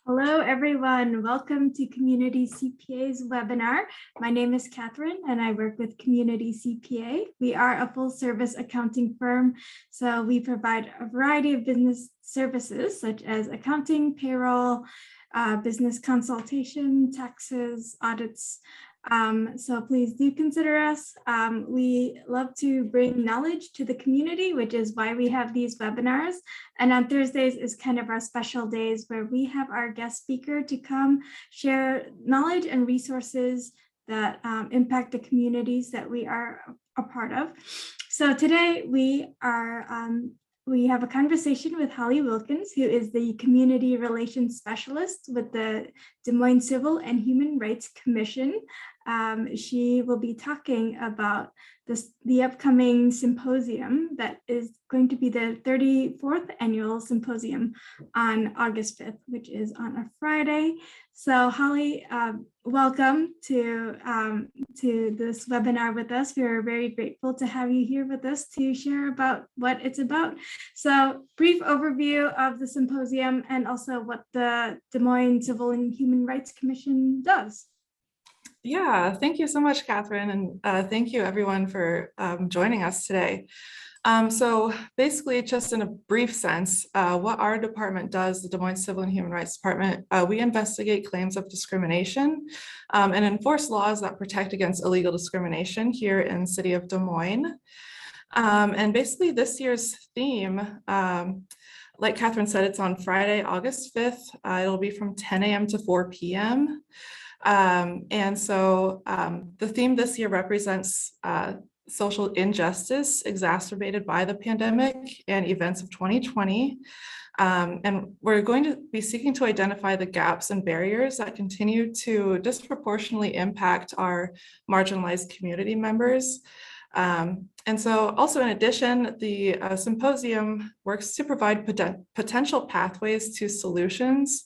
Hello, everyone. Welcome to Community CPA's webinar. My name is Catherine, and I work with Community CPA. We are a full-service accounting firm, so we provide a variety of business services such as accounting, payroll, business consultation, taxes, audits. So please do consider us. We love to bring knowledge to the community, which is why we have these webinars. And on Thursdays is kind of our special days where we have our guest speaker to come share knowledge and resources that impact the communities that we are a part of. So today we have a conversation with Holly Wilkens, who is the Community Relations Specialist with the Des Moines Civil and Human Rights Commission. She will be talking about the upcoming symposium that is going to be the 34th annual symposium on August 5th, which is on a Friday. So Holly, welcome to this webinar with us. We're very grateful to have you here with us to share about what it's about. So brief overview of the symposium and also what the Des Moines Civil and Human Rights Commission does. Yeah, thank you so much, Catherine, and thank you everyone for joining us today. So basically, just in a brief sense, what our department does, the Des Moines Civil and Human Rights Department, we investigate claims of discrimination and enforce laws that protect against illegal discrimination here in the city of Des Moines. And basically this year's theme, like Catherine said, it's on Friday, August 5th. It'll be from 10 a.m. to 4 p.m. And so the theme this year represents social injustice exacerbated by the pandemic and events of 2020. And we're going to be seeking to identify the gaps and barriers that continue to disproportionately impact our marginalized community members. And so also in addition, the symposium works to provide potential pathways to solutions.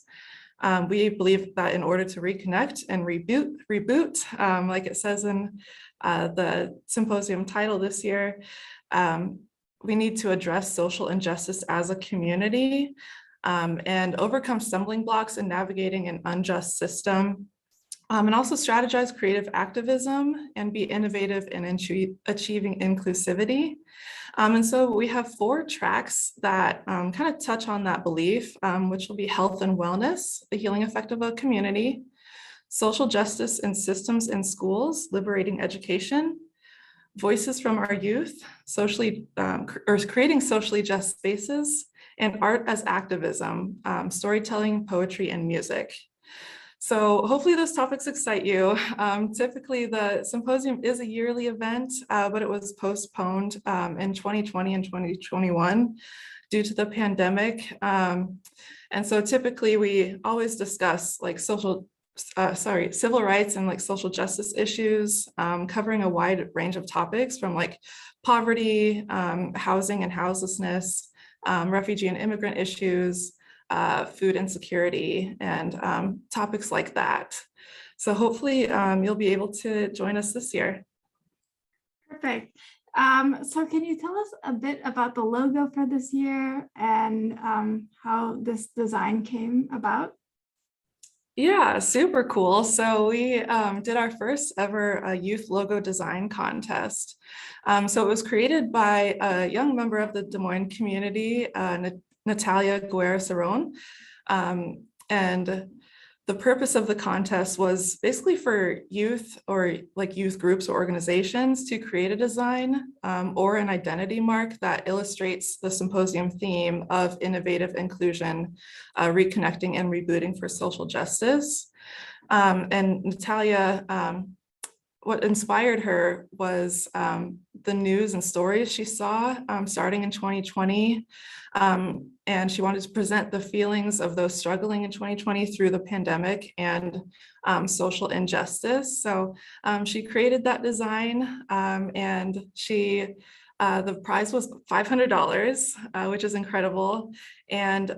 We believe that in order to reconnect and reboot, like it says in the symposium title this year, we need to address social injustice as a community and overcome stumbling blocks in navigating an unjust system, and also strategize creative activism and be innovative in achieving inclusivity. And so we have 4 tracks that kind of touch on that belief, which will be health and wellness, the healing effect of a community, social justice in systems and schools, liberating education, voices from our youth, creating socially just spaces, and art as activism, storytelling, poetry, and music. So hopefully those topics excite you. Typically the symposium is a yearly event, but it was postponed in 2020 and 2021 due to the pandemic. And so typically we always discuss like civil rights and like social justice issues, covering a wide range of topics from like poverty, housing and houselessness, refugee and immigrant issues, food insecurity, and topics like that. So hopefully you'll be able to join us this year. Perfect. So can you tell us a bit about the logo for this year and how this design came about? Yeah, super cool. So we did our first ever youth logo design contest. So it was created by a young member of the Des Moines community, Natalia Guerra-Cerrone. And the purpose of the contest was basically for youth or like youth groups or organizations to create a design or an identity mark that illustrates the symposium theme of innovative inclusion, reconnecting and rebooting for social justice. And Natalia, what inspired her was the news and stories she saw starting in 2020. And she wanted to present the feelings of those struggling in 2020 through the pandemic and social injustice. So she created that design and the prize was $500, which is incredible, and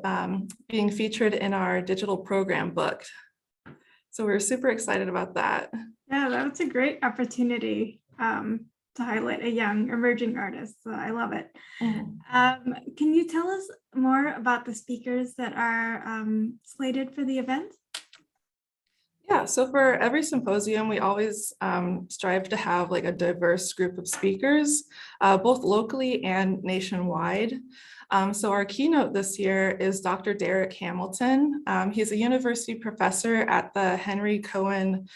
being featured in our digital program book. So we're super excited about that. Yeah, that's a great opportunity. to highlight a young emerging artist. So I love it. Mhm. Can you tell us more about the speakers that are slated for the event? Yeah, so for every symposium, we always strive to have like a diverse group of speakers, both locally and nationwide. So our keynote this year is Dr. Derek Hamilton. He's a university professor at the Henry Cohen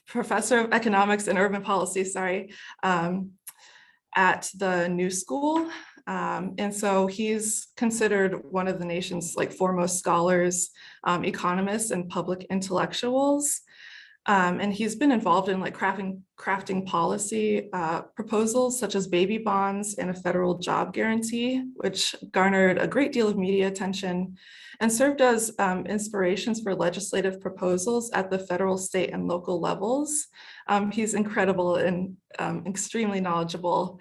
Professor of Economics and Urban Policy, at the New School. And so he's considered one of the nation's like foremost scholars, economists, and public intellectuals. And he's been involved in like crafting policy proposals such as baby bonds and a federal job guarantee, which garnered a great deal of media attention and served as inspirations for legislative proposals at the federal, state, and local levels. He's incredible and extremely knowledgeable.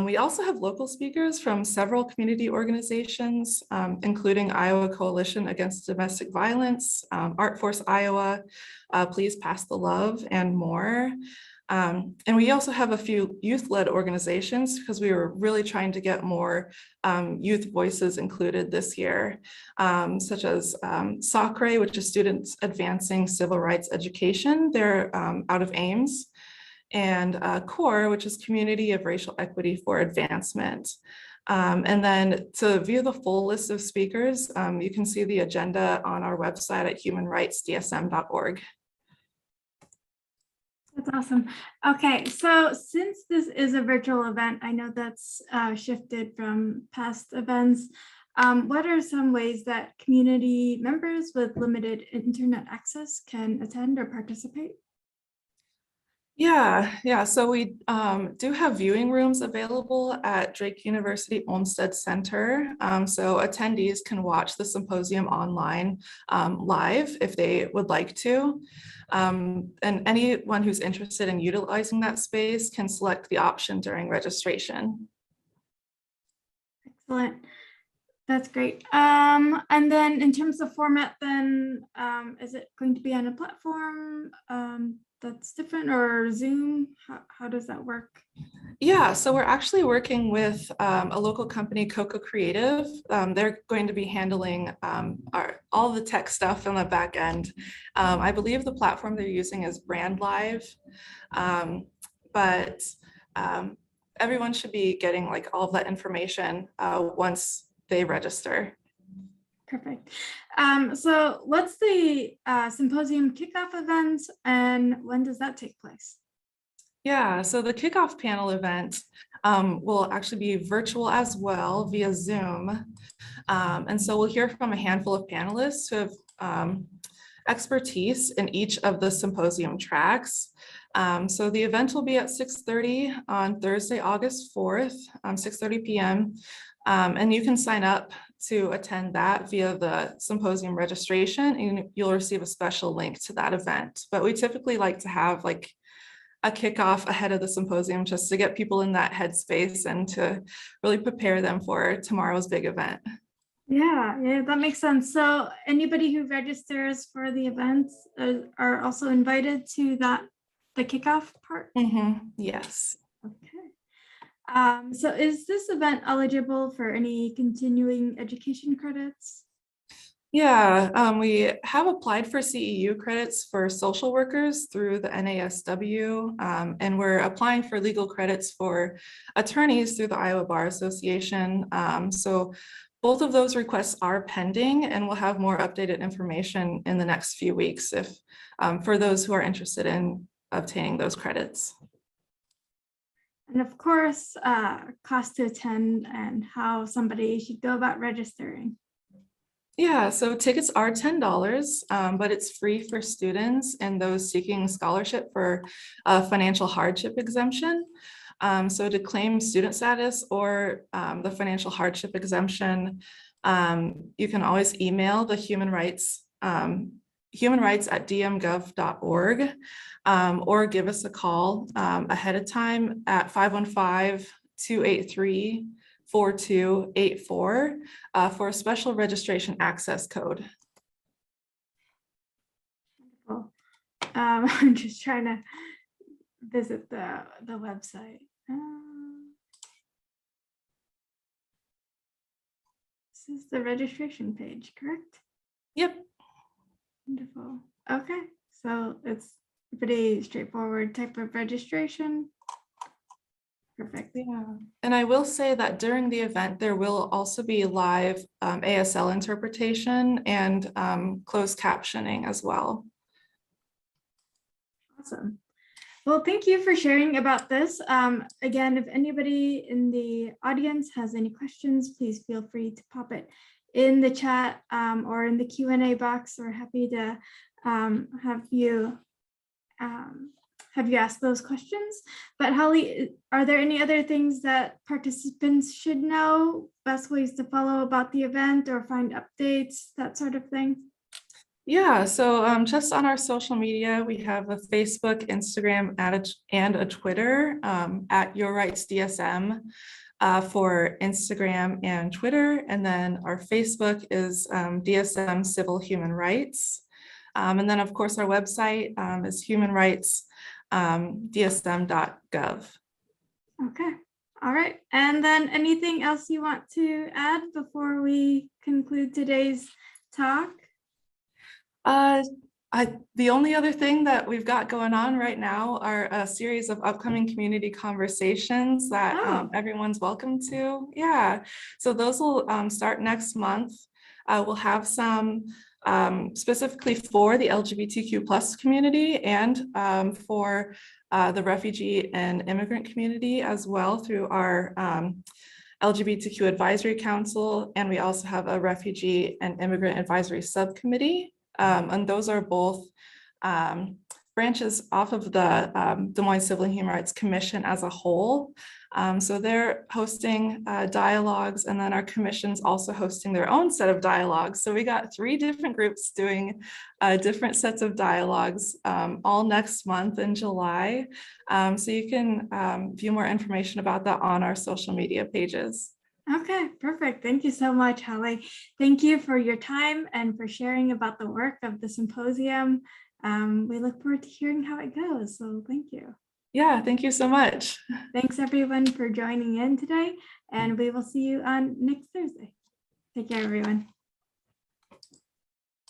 We also have local speakers from several community organizations, including Iowa Coalition Against Domestic Violence, ArtForce Iowa, Please Pass the Love, and more. And we also have a few youth-led organizations because we were really trying to get more youth voices included this year, such as SACRE, which is Students Advancing Civil Rights Education. They're out of Ames. And CORE, which is Community of Racial Equity for Advancement. And then to view the full list of speakers, you can see the agenda on our website at humanrightsdsm.org. That's awesome. Okay, so since this is a virtual event, I know that's shifted from past events. What are some ways that community members with limited internet access can attend or participate? Yeah. So we do have viewing rooms available at Drake University Olmsted Center. So attendees can watch the symposium online live if they would like to. And anyone who's interested in utilizing that space can select the option during registration. Excellent. That's great. And then in terms of format, then is it going to be on a platform that's different, or Zoom? How does that work? Yeah, so we're actually working with a local company, Coco Creative. They're going to be handling all the tech stuff on the back end. I believe the platform they're using is Brand Live, but everyone should be getting like all of that information once they register. Perfect. So what's the symposium kickoff event, and when does that take place? Yeah, so the kickoff panel event will actually be virtual as well via Zoom. And so we'll hear from a handful of panelists who have expertise in each of the symposium tracks. So the event will be at 6:30 on Thursday, August 4th, 6:30 p.m. And you can sign up to attend that via the symposium registration, and you'll receive a special link to that event. But we typically like to have like a kickoff ahead of the symposium just to get people in that headspace and to really prepare them for tomorrow's big event. Yeah, that makes sense. So anybody who registers for the events are also invited to the kickoff part? Yes. Okay. So is this event eligible for any continuing education credits? Yeah, we have applied for CEU credits for social workers through the NASW, and we're applying for legal credits for attorneys through the Iowa Bar Association. So both of those requests are pending, and we'll have more updated information in the next few weeks if for those who are interested in obtaining those credits. And of course, cost to attend and how somebody should go about registering. Yeah, so tickets are $10, but it's free for students and those seeking scholarship for financial hardship exemption. So to claim student status or the financial hardship exemption, you can always email the humanrights at dmgov.org, or give us a call ahead of time at 515-283-4284 for a special registration access code. I'm just trying to visit the website. This is the registration page, correct? Yep. Wonderful. Okay, so it's a pretty straightforward type of registration. Perfect. Yeah. And I will say that during the event, there will also be live ASL interpretation and closed captioning as well. Awesome. Well, thank you for sharing about this. Again, if anybody in the audience has any questions, please feel free to pop it in the chat or in the Q&A box. We're happy to have you ask those questions. But Holly, are there any other things that participants should know, best ways to follow about the event or find updates, that sort of thing? Yeah, so just on our social media, we have a Facebook, Instagram, and a Twitter at Your Rights DSM for Instagram and Twitter. And then our Facebook is DSM Civil Human Rights. And then, of course, our website is humanrights.dsm.gov. Okay. All right. And then anything else you want to add before we conclude today's talk? The only other thing that we've got going on right now are a series of upcoming community conversations that everyone's welcome to. Yeah, so those will start next month. We'll have some specifically for the LGBTQ plus community and for the refugee and immigrant community as well through our LGBTQ Advisory Council. And we also have a refugee and immigrant advisory subcommittee. And those are both branches off of the Des Moines Civil and Human Rights Commission as a whole. So they're hosting dialogues, and then our commission's also hosting their own set of dialogues. So we got 3 different groups doing different sets of dialogues all next month in July. So you can view more information about that on our social media pages. Okay, perfect. Thank you so much, Holly. Thank you for your time and for sharing about the work of the symposium. We look forward to hearing how it goes. So thank you. Yeah, thank you so much. Thanks everyone for joining in today, and we will see you on next Thursday. Take care, everyone.